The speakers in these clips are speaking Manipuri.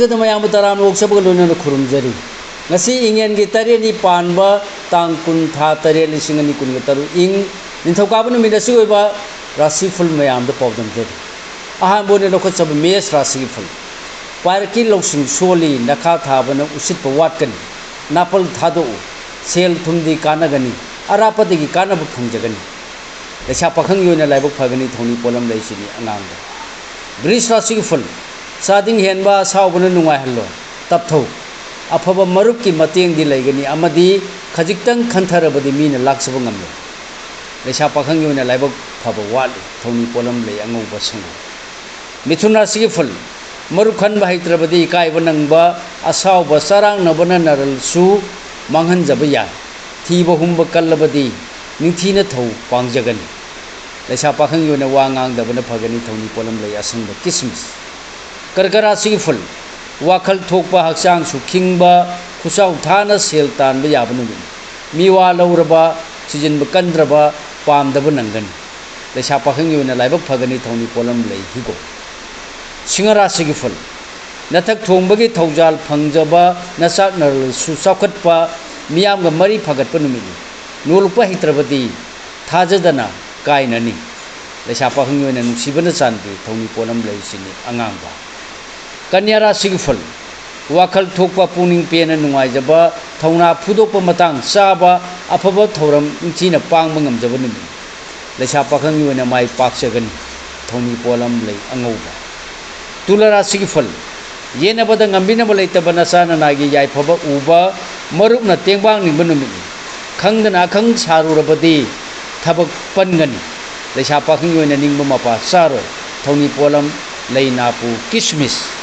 ꯃꯛꯇꯗ ꯃꯌꯥꯝꯕꯨ ꯇꯔꯥꯝꯅ ꯑꯣꯛꯆꯕꯒ ꯂꯣꯏꯅꯅ ꯈꯨꯔꯨꯝꯖꯔꯤ ꯉꯁꯤ ꯏꯉꯦꯟꯒꯤ 8ꯅꯤ ꯄꯥꯟꯕ ꯇꯥꯡ 10 ꯊꯥ 8 2023 ꯏꯪ ꯅꯤꯡꯊꯧꯀꯥꯕ ꯅꯨꯃꯤꯠ ꯑꯁꯤ ꯑꯣꯏꯕ ꯔꯥꯁꯤꯐꯨꯜ ꯃꯌꯥꯝꯗ ꯄꯥꯎꯗꯝꯖꯔꯤ ꯑꯍꯥꯟꯕ ꯑꯣꯏꯅ ꯂꯧꯈꯠꯆꯕ ꯃꯦꯁ ꯔꯥꯁꯤꯒꯤ ꯐꯨꯜ ꯄꯥꯏꯔꯛꯀꯤ ꯂꯧꯁꯤꯡ ꯁꯣꯜꯂꯤ ꯅꯈꯥ ꯊꯥꯕꯅ ꯎꯁꯤꯠꯄ ꯋꯥꯠꯀꯅꯤ ꯅꯥꯄꯜ ꯊꯥꯗꯣꯛꯎ ꯁꯦꯜ ꯊꯨꯝꯗꯤ ꯀꯥꯟꯅꯒꯅꯤ ꯑꯔꯥꯞꯄꯗꯒꯤ ꯀꯥꯟꯅꯕ ꯐꯪꯖꯒꯅꯤ ꯂꯩꯁꯥ ꯄꯥꯈꯪꯒꯤ ꯑꯣꯏꯅ ꯂꯥꯏꯕꯛ ꯐꯒꯅꯤ ꯊꯧꯅꯤ ꯄꯣꯠꯂꯝ ꯂꯩꯁꯤꯅꯤ ꯑꯉꯥꯡꯕ ꯒ꯭ꯔꯤꯁ ꯔꯥꯁꯤꯒꯤ ꯐꯨꯜ ꯆꯥꯗꯤꯡ ꯍꯦꯟꯕ ꯑꯁꯥꯎꯕꯅ ꯅꯨꯡꯉꯥꯏꯍꯜꯂꯣ ꯇꯞꯊꯧ ꯑꯐꯕ ꯃꯔꯨꯞꯀꯤ ꯃꯇꯦꯡꯗꯤ ꯂꯩꯒꯅꯤ ꯑꯃꯗꯤ ꯈꯖꯤꯛꯇꯪ ꯈꯟꯊꯔꯕꯗꯤ ꯃꯤꯅ ꯂꯥꯛꯆꯕ ꯉꯝꯂꯣꯏ ꯂꯩꯁꯥ ꯄꯥꯈꯪꯒꯤ ꯑꯣꯏꯅ ꯂꯥꯏꯕꯛ ꯐꯕ ꯋꯥꯠꯂꯤ ꯊꯧꯅꯤ ꯄꯣꯠꯂꯝ ꯂꯩ ꯑꯉꯧꯕ ꯁꯪꯒꯣꯝ ꯃꯤꯊꯨꯟ ꯔꯥꯁꯤꯒꯤ ꯐꯨꯜ ꯃꯔꯨꯞ ꯈꯟꯕ ꯍꯩꯇ꯭ꯔꯕꯗꯤ ꯏꯀꯥꯏꯕ ꯅꯪꯕ ꯑꯁꯥꯎꯕ ꯆꯔꯥꯡꯅꯕꯅ ꯅꯔꯜꯁꯨ ꯃꯥꯡꯍꯟꯖꯕ ꯌꯥꯏ ꯊꯤꯕ ꯍꯨꯝꯕ ꯀꯜꯂꯕꯗꯤ ꯅꯤꯡꯊꯤꯅ ꯊꯧ ꯄꯥꯡꯖꯒꯅꯤ ꯂꯩꯁꯥ ꯄꯥꯈꯪꯒꯤ ꯑꯣꯏꯅ ꯋꯥ ꯉꯥꯡꯗꯕꯅ ꯐꯒꯅꯤ ꯊꯧꯅꯤ ꯄꯣꯠꯂꯝ ꯂꯩ ꯑꯁꯪꯕ ꯀꯤꯁꯃꯤꯁ ꯀꯔꯀ ꯔꯥꯁꯤꯒꯤ ꯐꯨꯜ ꯋꯥꯈꯜ ꯊꯣꯛꯄ ꯍꯛꯆꯥꯡꯁꯨ ꯈꯤꯡꯕ ꯈꯨꯆꯥꯎ ꯊꯥꯅ ꯁꯦꯜ ꯇꯥꯟꯕ ꯌꯥꯕ ꯅꯨꯃꯤꯠꯅꯤ ꯃꯤꯋꯥ ꯂꯧꯔꯕ ꯊꯤꯖꯤꯟꯕ ꯀꯟꯗ꯭ꯔꯕ ꯄꯥꯝꯗꯕ ꯅꯪꯒꯅꯤ ꯂꯩꯁꯥ ꯄꯥꯈꯪꯒꯤ ꯑꯣꯏꯅ ꯂꯥꯏꯕꯛ ꯐꯒꯅꯤ ꯊꯧꯅꯤ ꯄꯣꯠꯂꯝ ꯂꯩ ꯍꯤꯒꯣ ꯁꯤꯡꯍ ꯔꯥꯁꯤꯒꯤ ꯐꯨꯜ ꯅꯊꯛ ꯊꯣꯡꯕꯒꯤ ꯊꯧꯖꯥꯜ ꯐꯪꯖꯕ ꯅꯆꯥꯛ ꯅꯔꯜꯁꯨ ꯆꯥꯎꯈꯠꯄ ꯃꯤꯌꯥꯝꯒ ꯃꯔꯤ ꯐꯒꯠꯄ ꯅꯨꯃꯤꯠꯅꯤ ꯅꯣꯜꯂꯛꯄ ꯍꯩꯇ꯭ꯔꯕꯗꯤ ꯊꯥꯖꯗꯅ ꯀꯥꯏꯅꯅꯤ ꯂꯩꯁꯥ ꯄꯥꯈꯪꯒꯤ ꯑꯣꯏꯅ ꯅꯨꯡꯁꯤꯕꯅ ꯆꯥꯟꯕꯤ ꯊꯧꯅꯤ ꯄꯣꯠꯂꯝ ꯂꯩꯁꯤꯅꯤ ꯑꯉꯥꯡꯕ ꯀꯟꯌꯥ ꯔꯥꯁꯤꯒꯤ ꯐꯨꯜ ꯋꯥꯈꯜ ꯊꯣꯛꯄ ꯄꯨꯛꯅꯤꯡ ꯄꯦꯟꯅ ꯅꯨꯡꯉꯥꯏꯖꯕ ꯊꯧꯅꯥ ꯐꯨꯗꯣꯛꯄ ꯃꯇꯥꯡ ꯆꯥꯕ ꯑꯐꯕ ꯊꯧꯔꯝ ꯅꯤꯡꯊꯤꯅ ꯄꯥꯡꯕ ꯉꯝꯖꯕ ꯅꯨꯃꯤꯠ ꯂꯩꯁꯥ ꯄꯥꯈꯪꯒꯤ ꯑꯣꯏꯅ ꯃꯥꯏ ꯄꯥꯛꯆꯒꯅꯤ ꯊꯧꯅꯤ ꯄꯣꯠꯂꯝ ꯂꯩ ꯑꯉꯧꯕ ꯇꯨꯂꯥ ꯔꯥꯁꯤꯒꯤ ꯐꯨꯜ ꯌꯦꯟꯅꯕꯗ ꯉꯝꯕꯤꯅꯕ ꯂꯩꯇꯕ ꯅꯆꯥ ꯅꯅꯥꯒꯤ ꯌꯥꯏꯐꯕ ꯎꯕ ꯃꯔꯨꯞꯅ ꯇꯦꯡꯕꯥꯡꯅꯤꯡꯕ ꯅꯨꯃꯤꯠꯅꯤ ꯈꯪꯗꯅ ꯑꯈꯪ ꯁꯥꯔꯨꯔꯕꯗꯤ ꯊꯕꯛ ꯄꯟꯒꯅꯤ ꯂꯩꯁꯥ ꯄꯥꯈꯪꯒꯤ ꯑꯣꯏꯅ ꯅꯤꯡꯕ ꯃꯄꯥ ꯆꯥꯔꯣꯏ ꯊꯧꯅꯤ ꯄꯣꯠꯂꯝ ꯂꯩ ꯅꯥꯄꯨ ꯀꯤꯁꯃꯤꯁ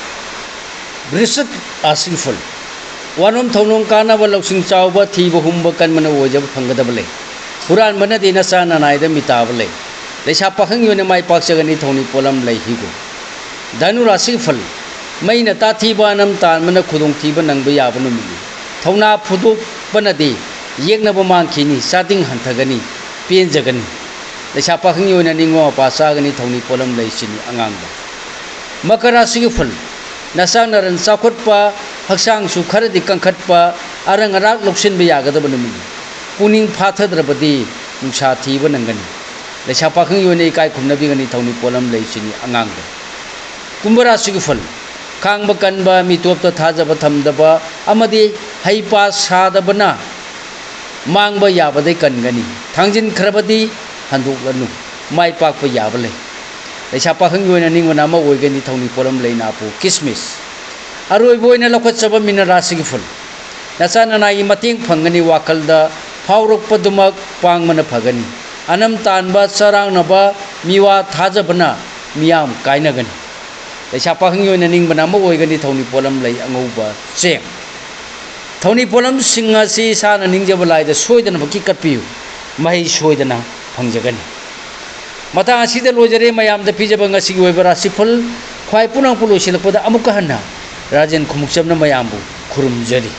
ꯕ꯭ꯔꯤꯁꯠ ꯔꯥꯁꯤꯒꯤ ꯐꯨꯜ ꯋꯥꯅꯣꯝ ꯊꯧꯅꯣꯝ ꯀꯥꯟꯅꯕ ꯂꯧꯁꯤꯡ ꯆꯥꯎꯕ ꯊꯤꯕ ꯍꯨꯝꯕ ꯀꯟꯕꯅ ꯑꯣꯏꯖꯕ ꯐꯪꯒꯗꯕ ꯂꯩ ꯍꯨꯔꯥꯟꯕꯅꯗꯤ ꯅꯆꯥ ꯅꯅꯥꯏꯗ ꯃꯤꯇꯥꯕ ꯂꯩ ꯂꯩꯁꯥ ꯄꯥꯈꯪꯒꯤ ꯑꯣꯏꯅ ꯃꯥꯏ ꯄꯥꯛꯆꯒꯅꯤ ꯊꯧꯅꯤ ꯄꯣꯠꯂꯝ ꯂꯩ ꯍꯤꯒꯣ ꯙꯅꯨ ꯔꯥꯁꯤꯒꯤ ꯐꯨꯜ ꯃꯩꯅ ꯇꯥꯊꯤꯕ ꯑꯅꯝ ꯇꯥꯟꯕꯅ ꯈꯨꯗꯣꯡꯊꯤꯕ ꯅꯪꯕ ꯌꯥꯕ ꯅꯨꯃꯤꯠꯅꯤ ꯊꯧꯅꯥ ꯐꯨꯗꯣꯛꯄꯅꯗꯤ ꯌꯦꯛꯅꯕ ꯃꯥꯡꯈꯤꯅꯤ ꯆꯥꯗꯤꯡ ꯍꯟꯊꯒꯅꯤ ꯄꯦꯟꯖꯒꯅꯤ ꯂꯩꯁꯥ ꯄꯥꯈꯪꯒꯤ ꯑꯣꯏꯅ ꯅꯤꯡꯕ ꯃꯄꯥ ꯆꯥꯒꯅꯤ ꯊꯧꯅꯤ ꯄꯣꯠꯂꯝ ꯂꯩꯁꯤꯅꯤ ꯑꯉꯥꯡꯕ ꯃꯀꯔ ꯔꯥꯁꯤꯒꯤ ꯐꯨꯜ ꯅꯆꯥꯛ ꯅꯔꯟ ꯆꯥꯎꯈꯠꯄ ꯍꯛꯆꯥꯡꯁꯨ ꯈꯔꯗꯤ ꯀꯟꯈꯠꯄ ꯑꯔꯪ ꯑꯔꯥꯛ ꯂꯧꯁꯤꯟꯕ ꯌꯥꯒꯗꯕ ꯅꯨꯃꯤꯠꯅꯤ ꯄꯨꯛꯅꯤꯡ ꯐꯥꯊꯗ꯭ꯔꯕꯗꯤ ꯅꯨꯡꯁꯥ ꯊꯤꯕ ꯅꯪꯒꯅꯤ ꯂꯩꯁꯥ ꯄꯥꯈꯪꯒꯤ ꯑꯣꯏꯅ ꯏꯀꯥꯏ ꯈꯨꯝꯅꯕꯤꯒꯅꯤ ꯊꯧꯅꯤ ꯄꯣꯠꯂꯝ ꯂꯩꯁꯤꯅꯤ ꯑꯉꯥꯡꯕ ꯀꯨꯝꯚ ꯔꯥꯁꯤꯒꯤ ꯐꯨꯜ ꯈꯥꯡꯕ ꯀꯟꯕ ꯃꯤꯇꯣꯞꯇ ꯊꯥꯖꯕ ꯊꯝꯗꯕ ꯑꯃꯗꯤ ꯍꯩꯄꯥ ꯁꯥꯗꯕꯅ ꯃꯥꯡꯕ ꯌꯥꯕꯗꯩ ꯀꯟꯒꯅꯤ ꯊꯥꯡꯖꯤꯟꯈ꯭ꯔꯕꯗꯤ ꯍꯟꯗꯣꯛꯂꯅꯨ ꯃꯥꯏ ꯄꯥꯛꯄ ꯌꯥꯕ ꯂꯩ ꯂꯩꯁꯥ ꯄꯥꯈꯪꯒꯤ ꯑꯣꯏꯅ ꯅꯤꯡꯕꯅ ꯑꯃ ꯑꯣꯏꯒꯅꯤ ꯊꯧꯅꯤ ꯄꯣꯠꯂꯝ ꯂꯩ ꯅꯥꯄꯨ ꯀꯤꯁꯃꯤꯁ ꯑꯔꯣꯏꯕ ꯑꯣꯏꯅ ꯂꯧꯈꯠꯆꯕ ꯃꯤꯅ ꯔꯥꯁꯤꯒꯤ ꯐꯨꯜ ꯅꯆꯥ ꯅꯅꯥꯏꯒꯤ ꯃꯇꯦꯡ ꯐꯪꯒꯅꯤ ꯋꯥꯈꯜꯗ ꯐꯥꯎꯔꯛꯄꯗꯨꯃꯛ ꯄꯥꯡꯕꯅ ꯐꯒꯅꯤ ꯑꯅꯝ ꯇꯥꯟꯕ ꯆꯔꯥꯡꯅꯕ ꯃꯤꯋꯥ ꯊꯥꯖꯕꯅ ꯃꯤꯌꯥꯝ ꯀꯥꯏꯅꯒꯅꯤ ꯂꯩꯁꯥ ꯄꯥꯈꯪꯒꯤ ꯑꯣꯏꯅ ꯅꯤꯡꯕꯅ ꯑꯃ ꯑꯣꯏꯒꯅꯤ ꯊꯧꯅꯤ ꯄꯣꯠꯂꯝ ꯂꯩ ꯑꯉꯧꯕ ꯆꯦꯡ ꯊꯧꯅꯤ ꯄꯣꯠꯂꯝꯁꯤꯡ ꯑꯁꯤ ꯏꯁꯥꯅ ꯅꯤꯡꯖꯕ ꯂꯥꯏꯗ ꯁꯣꯏꯗꯅꯃꯛꯀꯤ ꯀꯠꯄꯤꯌꯨ ꯃꯍꯩ ꯁꯣꯏꯗꯅ ꯐꯪꯖꯒꯅꯤ ꯃꯇꯥꯡ ꯑꯁꯤꯗ ꯂꯣꯏꯖꯔꯦ ꯃꯌꯥꯝꯗ ꯄꯤꯖꯕ ꯉꯁꯤꯒꯤ ꯑꯣꯏꯕ ꯔꯥꯁꯤꯐꯜ ꯈ꯭ꯋꯥꯏ ꯄꯨꯝꯅꯃꯛꯄꯨ ꯂꯣꯏꯁꯤꯜꯂꯛꯄꯗ ꯑꯃꯨꯛꯀ ꯍꯟꯅ ꯔꯥꯖꯦꯟ ꯈꯨꯃꯨꯛꯆꯝꯅ ꯃꯌꯥꯝꯕꯨ ꯈꯨꯔꯨꯝꯖꯔꯤ